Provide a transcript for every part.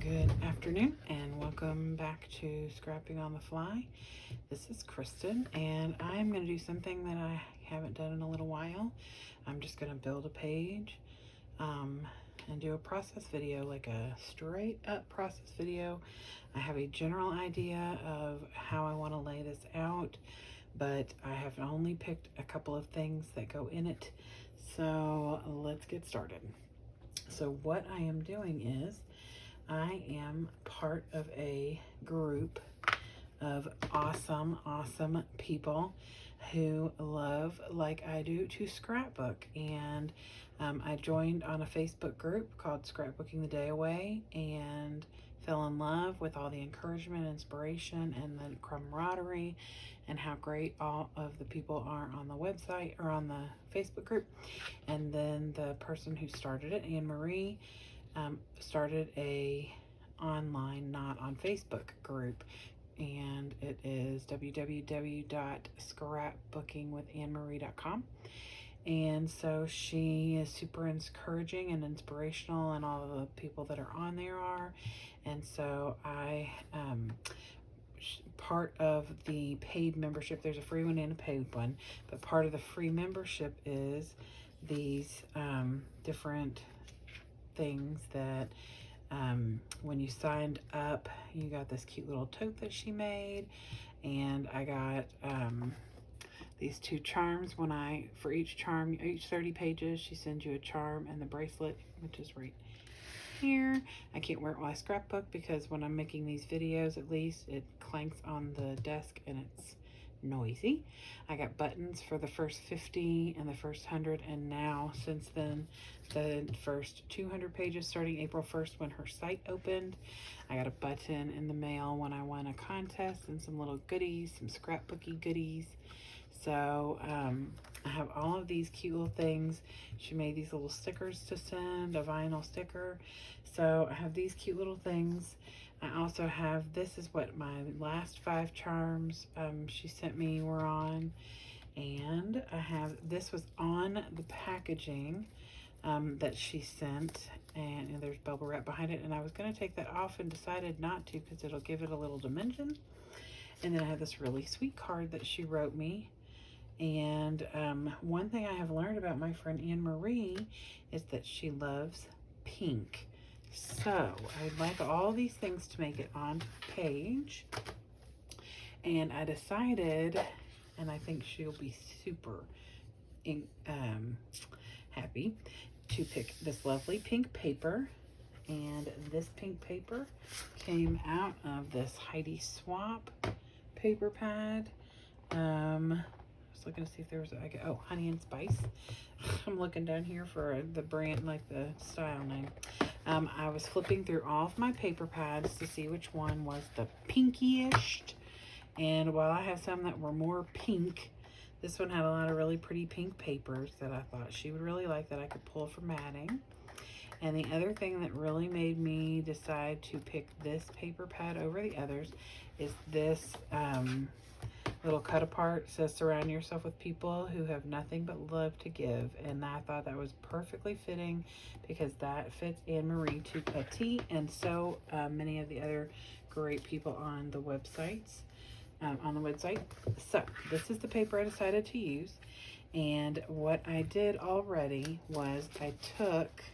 Good afternoon and welcome back to Scrapping on the Fly. This is Kristen and I'm going to do something that I haven't done in a little while. I'm just going to build a page and do a process video, like a straight up process video. I have a general idea of how I want to lay this out, but I have only picked a couple of things that go in it. So let's get started. So what I am doing is I am part of a group of awesome people who love, like I do, to scrapbook. And I joined on a Facebook group called Scrapbooking the Day Away and fell in love with all the encouragement, inspiration, and the camaraderie and how great all of the people are on the website or on the Facebook group. And then the person who started it, Anne Marie, started a online, not on Facebook group, and it is www.scrapbookingwithanemarie.com. And so she is super encouraging and inspirational, and all of the people that are on there are. And so I part of the paid membership, there's a free one and a paid one, but part of the free membership is these different things that when you signed up, you got this cute little tote that she made, and I got these two charms. For each charm, each 30 pages, she sends you a charm and the bracelet, which is right here. I can't wear it while I scrapbook because when I'm making these videos, at least, it clanks on the desk and it's noisy. I got buttons for the first 50 and the first 100, and now since then the first 200 pages starting April 1st when her site opened. I got a button in the mail when I won a contest and some little goodies, some scrapbooky goodies. So I have all of these cute little things. She made these little stickers to send, a vinyl sticker. So I have these cute little things. I also have, this is what my last 5 charms she sent me were on. And I have, this was on the packaging that she sent, and there's bubble wrap behind it. And I was going to take that off and decided not to because it'll give it a little dimension. And then I have this really sweet card that she wrote me. And one thing I have learned about my friend Anne Marie is that she loves pink. So I'd like all these things to make it on page. And I decided, and I think she'll be super happy, to pick this lovely pink paper. And this pink paper came out of this Heidi Swap paper pad. I was looking to see if there was oh, Honey and Spice. I'm looking down here for the brand, like the style name. I was flipping through all of my paper pads to see which one was the pinkiest. And while I have some that were more pink, this one had a lot of really pretty pink papers that I thought she would really like, that I could pull for matting. And the other thing that really made me decide to pick this paper pad over the others is this little cut apart. It says, surround yourself with people who have nothing but love to give. And I thought that was perfectly fitting because that fits Anne Marie to a T, and so many of the other great people on the websites. So this is the paper I decided to use. And what I did already was I took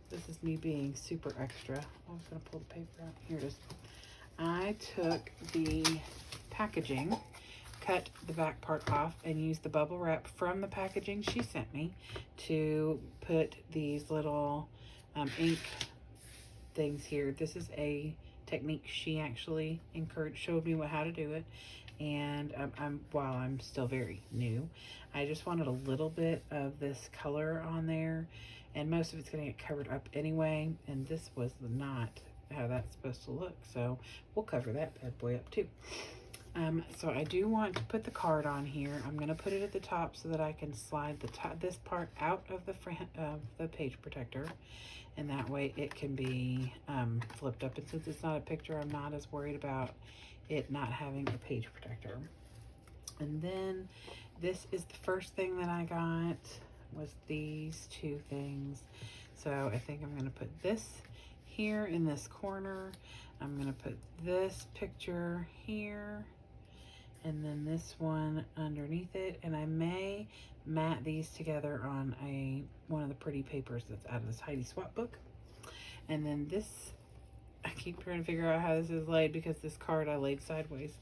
this is me being super extra. I was going to pull the paper out. Here it is. I took the packaging, cut the back part off, and used the bubble wrap from the packaging she sent me to put these little ink things here. This is a technique she actually showed me how to do it. And while I'm still very new, I just wanted a little bit of this color on there, and most of it's going to get covered up anyway, and this was not how that's supposed to look, so we'll cover that bad boy up too. So I do want to put the card on here. I'm going to put it at the top so that I can slide this part out of the front of the page protector, and that way it can be flipped up. And since it's not a picture, I'm not as worried about it not having a page protector. And then this is the first thing that I got, was these two things. So I think I'm going to put this here in this corner. I'm going to put this picture here, and then this one underneath it. And I may mat these together on one of the pretty papers that's out of this Heidi Swap book. And then this, I keep trying to figure out how this is laid because this card I laid sideways.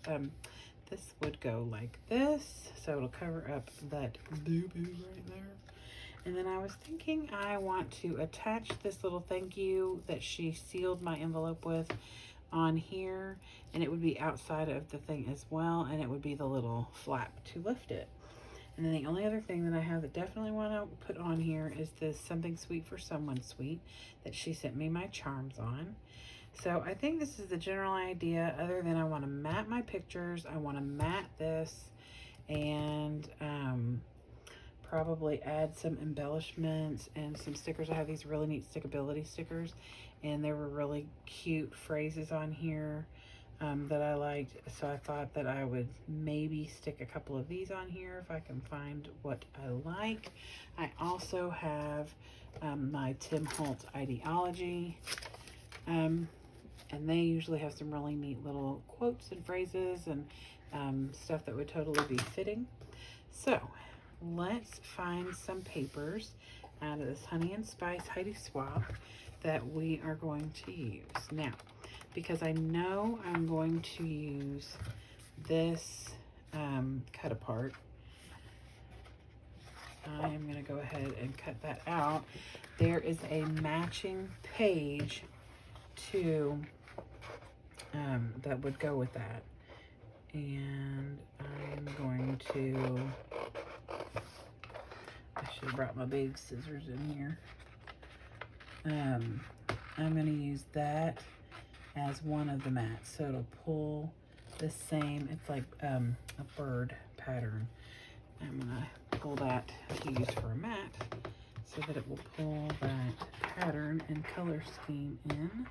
This would go like this, so it'll cover up that boo-boo right there. And then I was thinking I want to attach this little thank you that she sealed my envelope with on here, and it would be outside of the thing as well, and it would be the little flap to lift it. And then the only other thing that I have that definitely want to put on here is this Something Sweet for Someone Sweet that she sent me my charms on. So I think this is the general idea, other than I want to mat my pictures. I want to mat this and probably add some embellishments and some stickers. I have these really neat stickability stickers, and there were really cute phrases on here that I liked. So I thought that I would maybe stick a couple of these on here if I can find what I like. I also have my Tim Holtz ideology. And they usually have some really neat little quotes and phrases and stuff that would totally be fitting. So let's find some papers out of this Honey and Spice Heidi Swap that we are going to use. Now, because I know I'm going to use this cut apart, I am going to go ahead and cut that out. There is a matching page to that would go with that, and I'm going to, I should have brought my big scissors in here. I'm going to use that as one of the mats, so it'll pull the same, it's like a bird pattern. I'm going to pull that to use for a mat so that it will pull that pattern and color scheme in.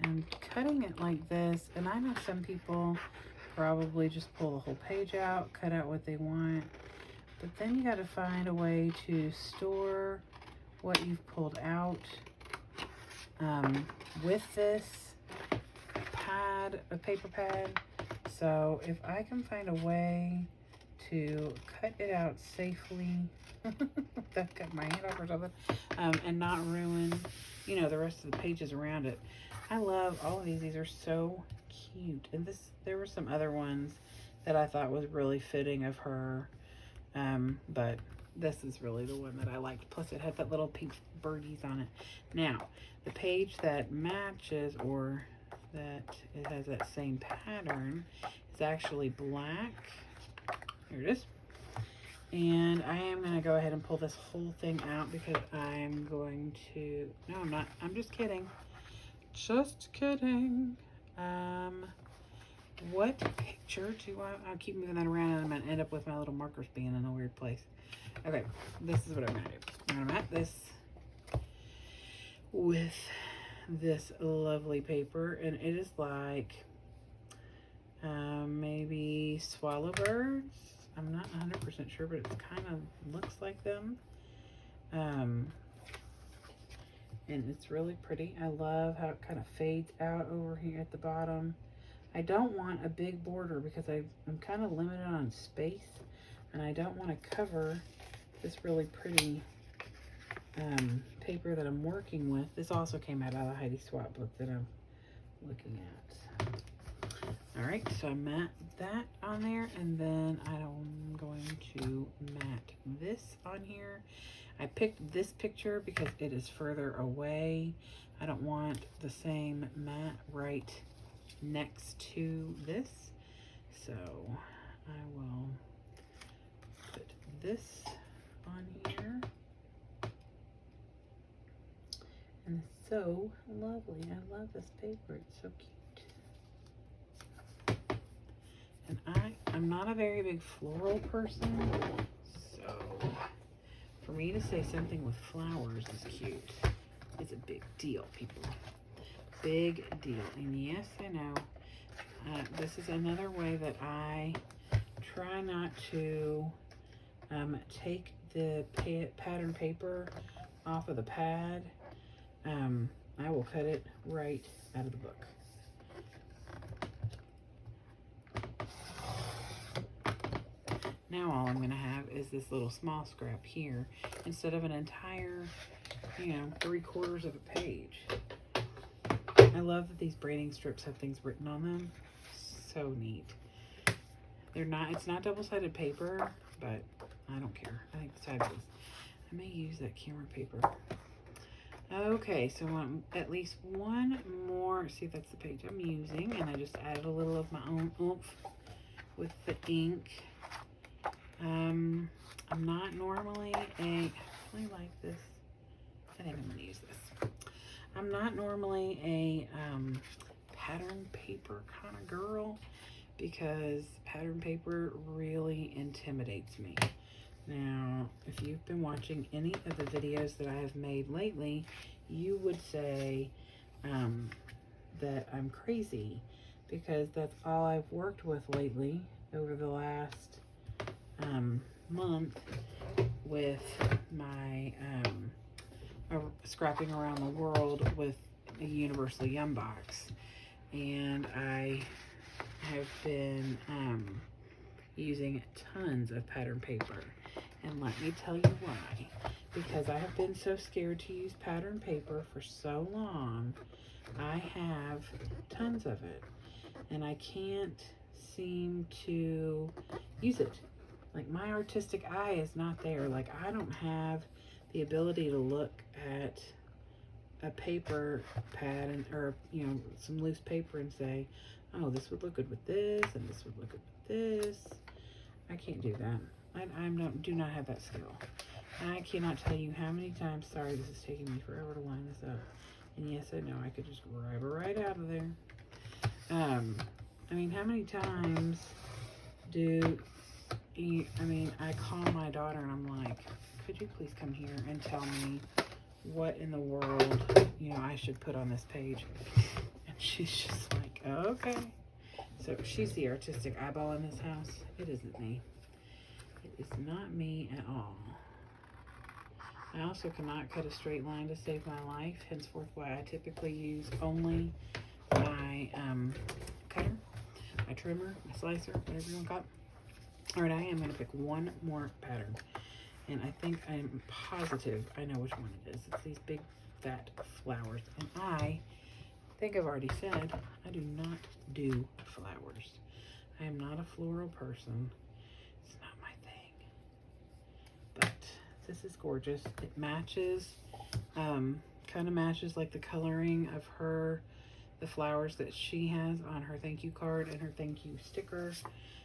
And cutting it like this, and I know some people probably just pull the whole page out, cut out what they want, but then you got to find a way to store what you've pulled out with this pad, a paper pad. So if I can find a way to cut it out safely, that cut my hand off or something, and not ruin, you know, the rest of the pages around it. I love all of these. These are so cute. And there were some other ones that I thought was really fitting of her, but this is really the one that I liked. Plus it had that little pink birdies on it. Now, the page that matches, or that it has that same pattern, is actually black. Here it is. And I am going to go ahead and pull this whole thing out because I'm going to, no, I'm not, I'm just kidding. Just kidding. What picture do I'll keep moving that around, and I'm going to end up with my little markers being in a weird place. Okay, this is what I'm going to do. I'm going to mat this with this lovely paper, and it is like maybe swallow birds. I'm not 100% sure, but it kind of looks like them. And it's really pretty. I love how it kind of fades out over here at the bottom. I don't want a big border because I'm kind of limited on space, and I don't want to cover this really pretty paper that I'm working with. This also came out of the Heidi Swap book that I'm looking at. All right, so I mat that on there, and then I'm going to mat this on here. I picked this picture because it is further away. I don't want the same mat right next to this. So I will put this on here. And it's so lovely. I love this paper. It's so cute. And I'm not a very big floral person, so for me to say something with flowers is cute, it's a big deal, people. Big deal. And yes, I know, this is another way that I try not to take the pattern paper off of the pad. I will cut it right out of the book. Now all I'm going to have is this little small scrap here instead of an entire, 3/4 of a page. I love that these braiding strips have things written on them. So neat. It's not double-sided paper, but I don't care. I think it's fabulous. I may use that camera paper. Okay, so I want at least one more. See, that's the page I'm using, and I just added a little of my own oomph with the ink. I'm not normally I really like this. I think I'm going to use this. I'm not normally a pattern paper kind of girl because pattern paper really intimidates me. Now, if you've been watching any of the videos that I have made lately, you would say that I'm crazy because that's all I've worked with lately over the last month with my scrapping around the world with a Universal Yum Box. And I have been using tons of pattern paper. And let me tell you why. Because I have been so scared to use pattern paper for so long, I have tons of it. And I can't seem to use it. Like, my artistic eye is not there. Like, I don't have the ability to look at a paper pad or some loose paper and say, oh, this would look good with this and this would look good with this. I can't do that. I do not have that skill. I cannot tell you how many times, sorry, this is taking me forever to line this up. And yes, I know I could just grab it right out of there. I mean, how many times I call my daughter and I'm like, could you please come here and tell me what in the world, I should put on this page? And she's just like, okay. So she's the artistic eyeball in this house. It isn't me. It is not me at all. I also cannot cut a straight line to save my life, henceforth why I typically use only my cutter, my trimmer, my slicer, whatever you want to call it. All right, I am going to pick one more pattern. And I think I'm positive I know which one it is. It's these big fat flowers. And I think I've already said I do not do flowers. I am not a floral person. It's not my thing. But this is gorgeous. It matches, kind of matches like the coloring of the flowers that she has on her thank you card and her thank you sticker.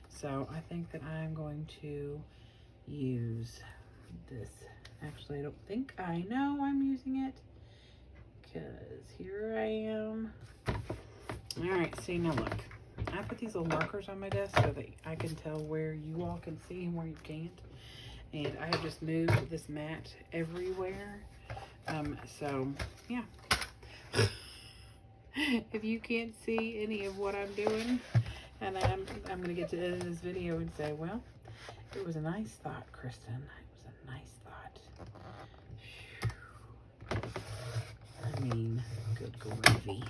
So I think that I'm going to use this. Actually, I don't think I know I'm using it because here I am. All right, see, now look. I put these little markers on my desk so that I can tell where you all can see and where you can't. And I have just moved this mat everywhere. So, yeah. If you can't see any of what I'm doing, and I'm going to get to end this video and say, well, it was a nice thought, Kristen. It was a nice thought. I mean, good gravy.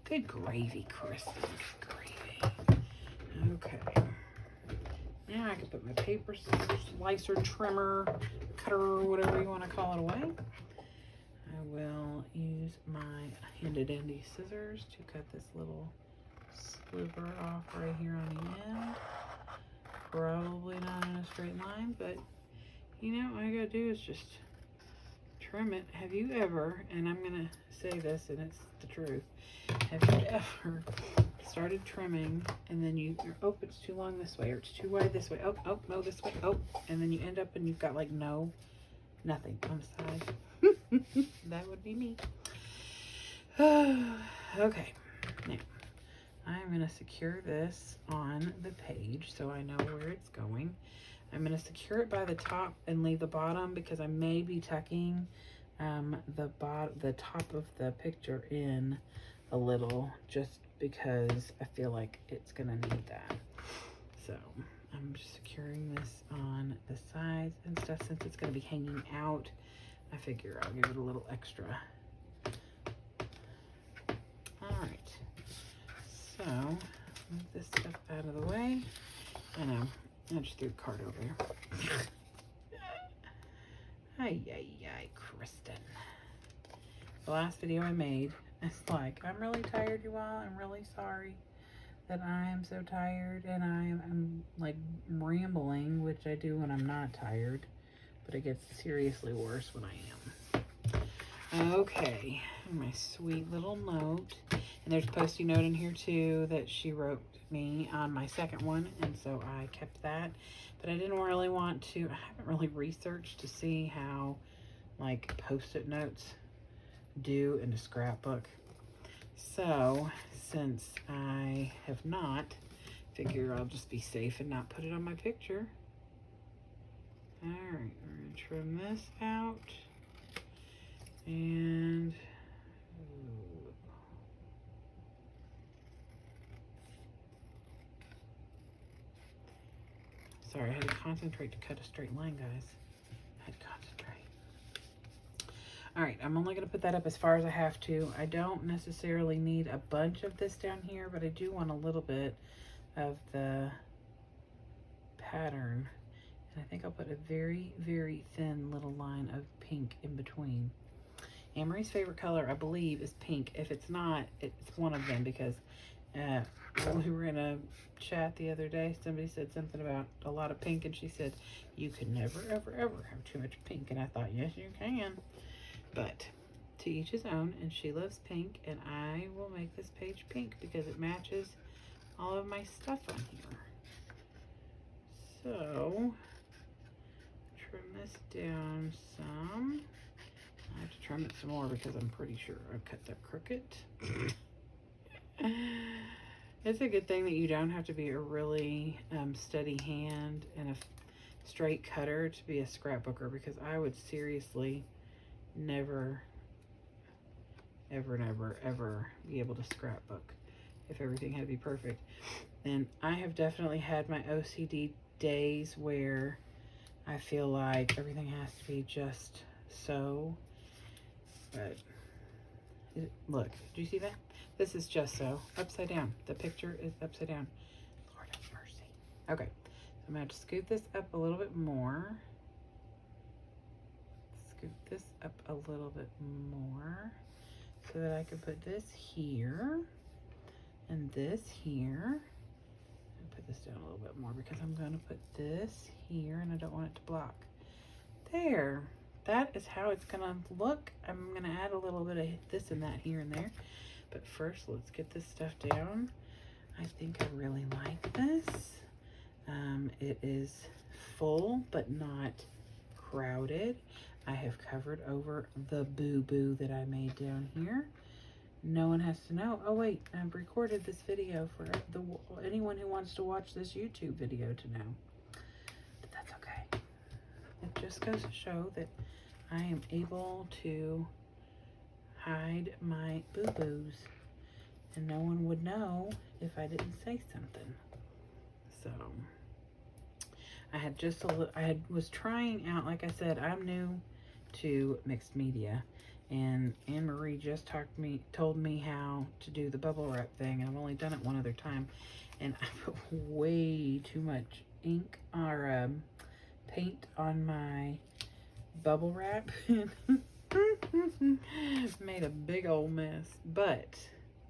Good gravy, Kristen. Good gravy. Okay. Now I can put my paper slicer, trimmer, cutter, whatever you want to call it away. I will use my handy dandy scissors to cut this little sliver off right here on the end. Probably not in a straight line, but all you gotta do is just trim it. Have you ever, and I'm gonna say this and it's the truth, have you ever started trimming and then oh, it's too long this way, or it's too wide this way, oh, no, this way, oh, and then you end up and you've got like nothing on the side. That would be me. Okay, now I'm going to secure this on the page so I know where it's going. I'm going to secure it by the top and leave the bottom because I may be tucking the top of the picture in a little just because I feel like it's going to need that. So I'm just securing this on the sides and stuff since it's going to be hanging out. I figure I'll give it a little extra. All right, so move this stuff out of the way. I know, I just threw the card over there. Ay, Kristen. The last video I made, it's like, I'm really tired, you all. I'm really sorry that I am so tired, and I'm like rambling, which I do when I'm not tired, but it gets seriously worse when I am. Okay, my sweet little note. And there's a Post-it note in here too that she wrote me on my second one, and so I kept that. But I didn't really want to, I haven't really researched to see how like Post-it notes do in a scrapbook. So since I have not, figure I'll just be safe and not put it on my picture. All right, we're gonna trim this out. And sorry, I had to concentrate to cut a straight line, guys. I had to concentrate. All right, I'm only going to put that up as far as I have to. I don't necessarily need a bunch of this down here, but I do want a little bit of the pattern. And I think I'll put a very, very thin little line of pink in between. Anne-Marie's favorite color, I believe, is pink. If it's not, it's one of them, because when we were in a chat the other day, somebody said something about a lot of pink, and she said, you can never, ever, ever have too much pink. And I thought, yes, you can. But to each his own, and she loves pink, and I will make this page pink because it matches all of my stuff on here. So, trim this down some. I have to trim it some more because I'm pretty sure I cut that crooked. It's a good thing that you don't have to be a really steady hand and a straight cutter to be a scrapbooker, because I would seriously never, ever, never, ever be able to scrapbook if everything had to be perfect. And I have definitely had my OCD days where I feel like everything has to be just so. But look, do you see that? This is just so upside down. The picture is upside down. Lord have mercy. Okay, so I'm going to have to scoot this up a little bit more. Scoot this up a little bit more so that I can put this here and this here. I'll put this down a little bit more because I'm going to put this here and I don't want it to block. There. That is how it's going to look. I'm going to add a little bit of this and that here and there. But first, let's get this stuff down. I think I really like this. It is full, but not crowded. I have covered over the boo-boo that I made down here. No one has to know. Oh, wait, I've recorded this video for anyone who wants to watch this YouTube video to know. But that's okay. It just goes to show that I am able to hide my boo-boos, and no one would know if I didn't say something. So I had just was trying out, like I said, I'm new to mixed media, and Anne-Marie just told me how to do the bubble wrap thing, and I've only done it one other time, and I put way too much ink or paint on my bubble wrap. Made a big old mess, but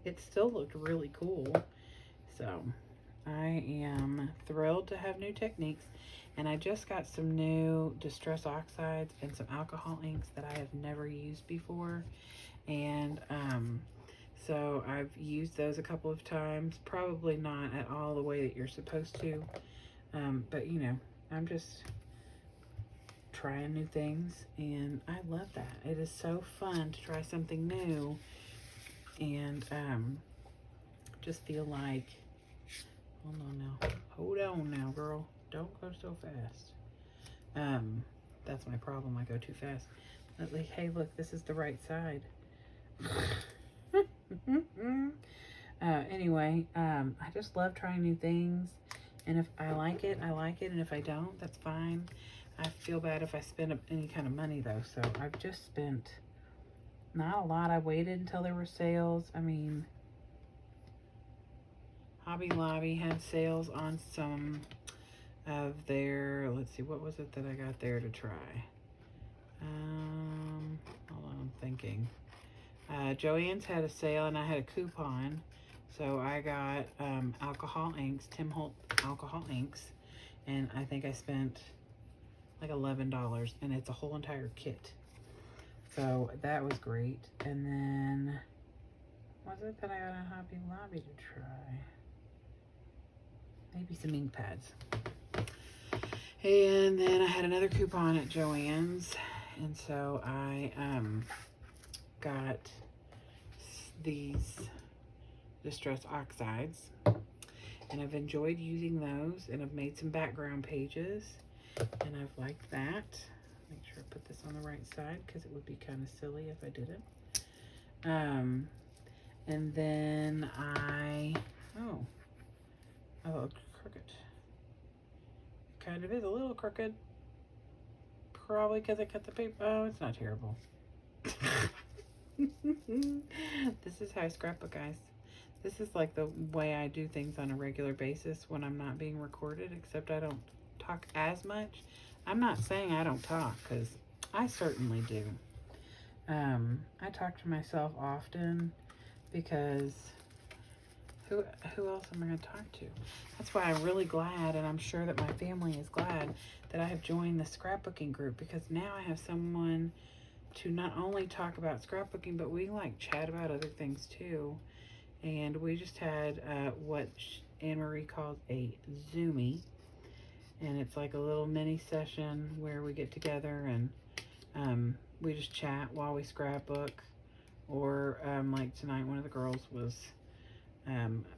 it still looked really cool. So I am thrilled to have new techniques, and I just got some new distress oxides and some alcohol inks that I have never used before, and so I've used those a couple of times, probably not at all the way that you're supposed to, but you know, I'm just trying new things, and I love that. It is so fun to try something new, and just feel like, hold on now, girl, don't go so fast. That's my problem, I go too fast. But like, hey, look, this is the right side. Anyway, I just love trying new things, And if I like it, I like it. And if I don't, that's fine. I feel bad if I spend any kind of money though. So I've just spent not a lot. I waited until there were sales. I mean, Hobby Lobby had sales on some of their, let's see, what was it that I got there to try? Hold on, I'm thinking. Joann's had a sale and I had a coupon. So I got alcohol inks, Tim Holt alcohol inks. And I think I spent like $11 and it's a whole entire kit. So that was great. And then, what was it that I got at Hobby Lobby to try? Maybe some ink pads. And then I had another coupon at Joann's. And so I got these Distress Oxides. And I've enjoyed using those. And I've made some background pages. And I've liked that. Make sure I put this on the right side because it would be kind of silly if I didn't. And then oh, crooked. It kind of is a little crooked. Probably because I cut the paper. Oh, it's not terrible. This is how I scrapbook, guys. This is like the way I do things on a regular basis when I'm not being recorded, except I don't talk as much. I'm not saying I don't talk, because I certainly do. I talk to myself often because who else am I going to talk to? That's why I'm really glad, and I'm sure that my family is glad that I have joined the scrapbooking group, because now I have someone to not only talk about scrapbooking, but we like chat about other things too. And we just had what Anne-Marie calls a Zoomie. And it's like a little mini session where we get together and we just chat while we scrapbook. Or like tonight, one of the girls was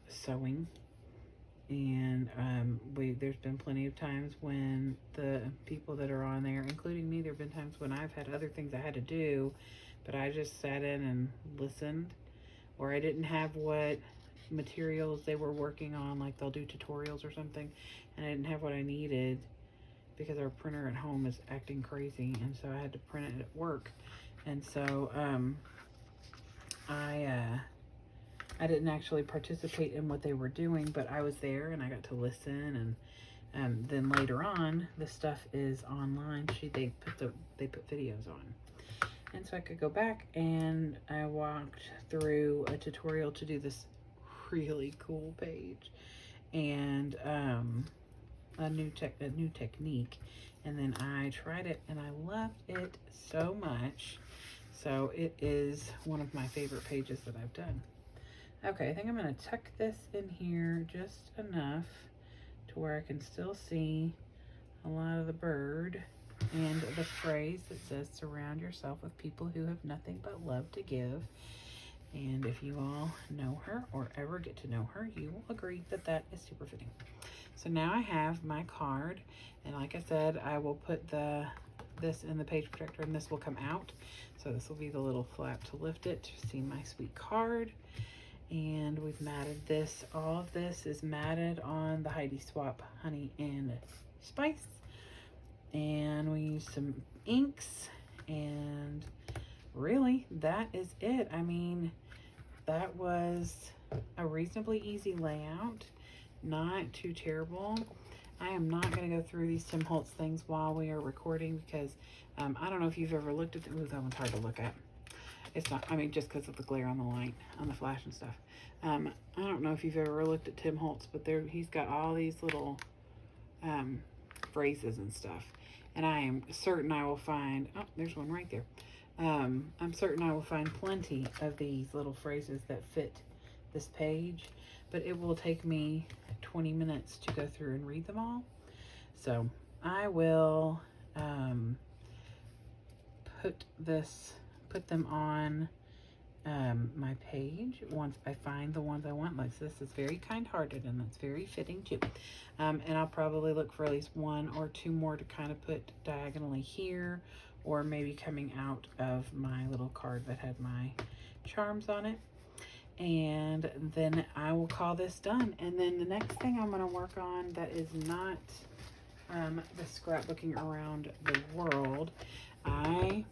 sewing. And there's been plenty of times when the people that are on there, including me, there have been times when I've had other things I had to do, but I just sat in and listened. Or I didn't have what materials they were working on, like they'll do tutorials or something, and I didn't have what I needed because our printer at home is acting crazy, and so I had to print it at work. And so I didn't actually participate in what they were doing, but I was there and I got to listen. And then later on, the stuff is online. They put videos on. And so I could go back, and I walked through a tutorial to do this really cool page and a new technique. And then I tried it and I loved it so much. So it is one of my favorite pages that I've done. Okay, I think I'm going to tuck this in here just enough to where I can still see a lot of the bird. And the phrase that says, surround yourself with people who have nothing but love to give. And if you all know her or ever get to know her, you will agree that that is super fitting. So now I have my card. And like I said, I will put this in the page protector and this will come out. So this will be the little flap to lift it to see my sweet card. And we've matted this. All of this is matted on the Heidi Swap Honey and Spice. And we use some inks, and really that is it. I mean, that was a reasonably easy layout, not too terrible. I am not going to go through these Tim Holtz things while we are recording because I don't know if you've ever looked at them. Ooh, that one's hard to look at. It's not, I mean, just because of the glare on the light, on the flash and stuff. I don't know if you've ever looked at Tim Holtz, but he's got all these little phrases and stuff. And I am certain I will find, oh, there's one right there. I'm certain I will find plenty of these little phrases that fit this page, but it will take me 20 minutes to go through and read them all. So I will put them on my page once I find the ones I want. Like this is very kind-hearted and it's very fitting too. And I'll probably look for at least one or two more to kind of put diagonally here, or maybe coming out of my little card that had my charms on it. and then I will call this done. And then the next thing I'm going to work on that is not the scrapbooking around the world. I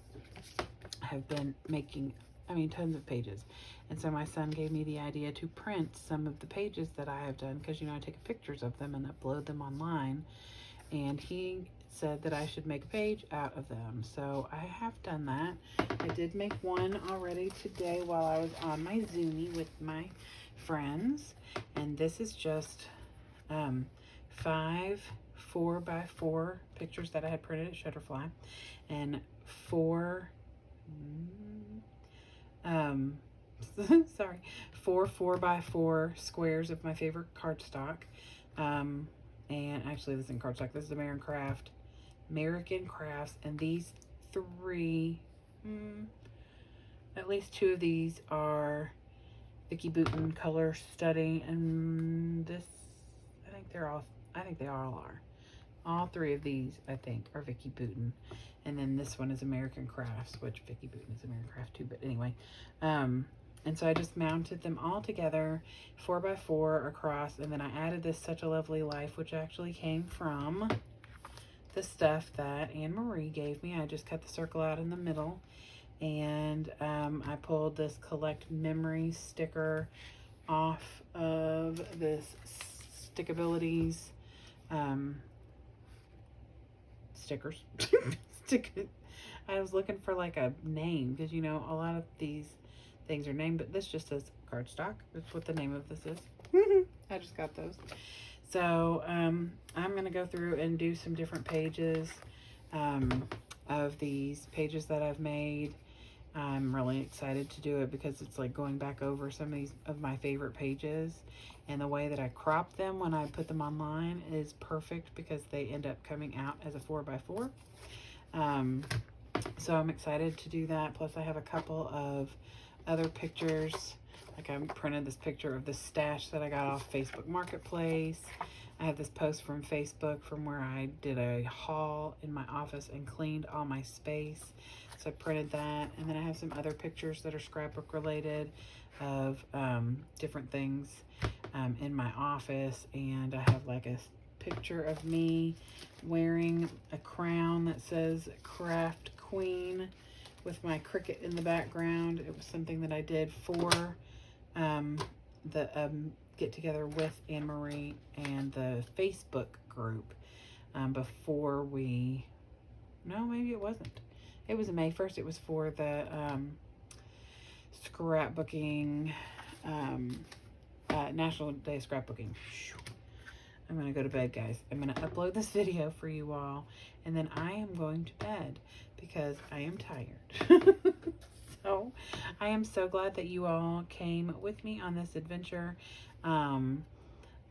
have been making, tons of pages. And so my son gave me the idea to print some of the pages that I have done, because, I take pictures of them and upload them online. And he said that I should make a page out of them. So I have done that. I did make one already today while I was on my Zoomy with my friends. And this is just 5 4x4 pictix that I had printed at Shutterfly, and 4 4 4x4 squares of my favorite cardstock. And actually this isn't cardstock, this is American Crafts, and these 3, at least 2 of these are Vicki Boutin color study, and this, I think they all are. All 3 of these, I think, are Vicki Boutin. And then this one is American Crafts, which Vicki Boutin is American Craft too, but anyway. And so I just mounted them all together, 4x4 across, and then I added this Such a Lovely Life, which actually came from the stuff that Anne Marie gave me. I just cut the circle out in the middle, and I pulled this Collect Memories sticker off of this Stickabilities stickers. I was looking for like a name, because a lot of these things are named, but this just says cardstock. That's what the name of this is. I just got those. So I'm gonna go through and do some different pages of these pages that I've made. I'm really excited to do it because it's like going back over some of my favorite pages, and the way that I crop them when I put them online is perfect because they end up coming out as a 4x4. So I'm excited to do that. Plus I have a couple of other pictures. Like I printed this picture of the stash that I got off Facebook Marketplace. I have this post from Facebook from where I did a haul in my office and cleaned all my space. So I printed that. And then I have some other pictures that are scrapbook related of different things in my office. And I have like a picture of me wearing a crown that says Craft Queen with my cricket in the background. It was something that I did for the get together with Anne Marie and the Facebook group before we, no, maybe it wasn't. It was May 1st. It was for the scrapbooking, National Day of Scrapbooking. I'm going to go to bed, guys. I'm going to upload this video for you all, and then I am going to bed because I am tired. So I am so glad that you all came with me on this adventure.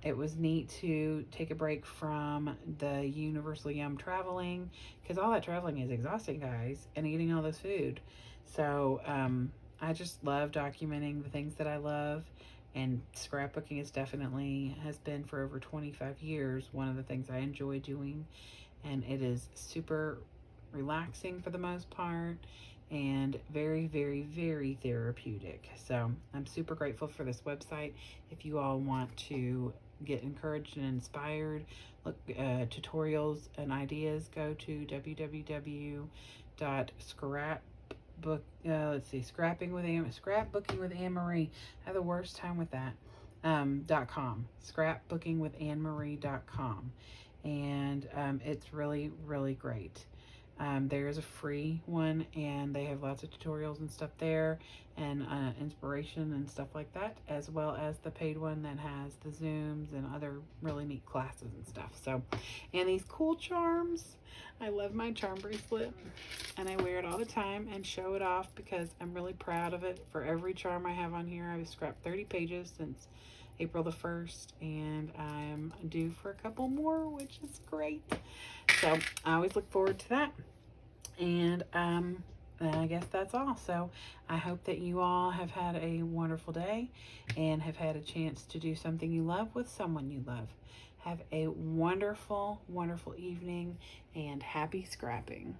It was neat to take a break from the Universal Yum traveling, because all that traveling is exhausting, guys, and eating all this food. So I just love documenting the things that I love. And scrapbooking is definitely, has been for over 25 years, one of the things I enjoy doing. And it is super relaxing for the most part, and very, very, very therapeutic. So I'm super grateful for this website. If you all want to get encouraged and inspired, look, tutorials and ideas, go to scrapbooking with Anne Marie. I have the worst time with that. .com. Scrapbookingwithanemarie.com. And it's really, really great. There's a free one, and they have lots of tutorials and stuff there, and inspiration and stuff like that, as well as the paid one that has the Zooms and other really neat classes and stuff. So, and these cool charms. I love my charm bracelet, and I wear it all the time and show it off because I'm really proud of it. For every charm I have on here, I've scrapped 30 pages since April the 1st, and I'm due for a couple more, which is great. So I always look forward to that. And I guess that's all. So I hope that you all have had a wonderful day and have had a chance to do something you love with someone you love. Have a wonderful, wonderful evening, and happy scrapping.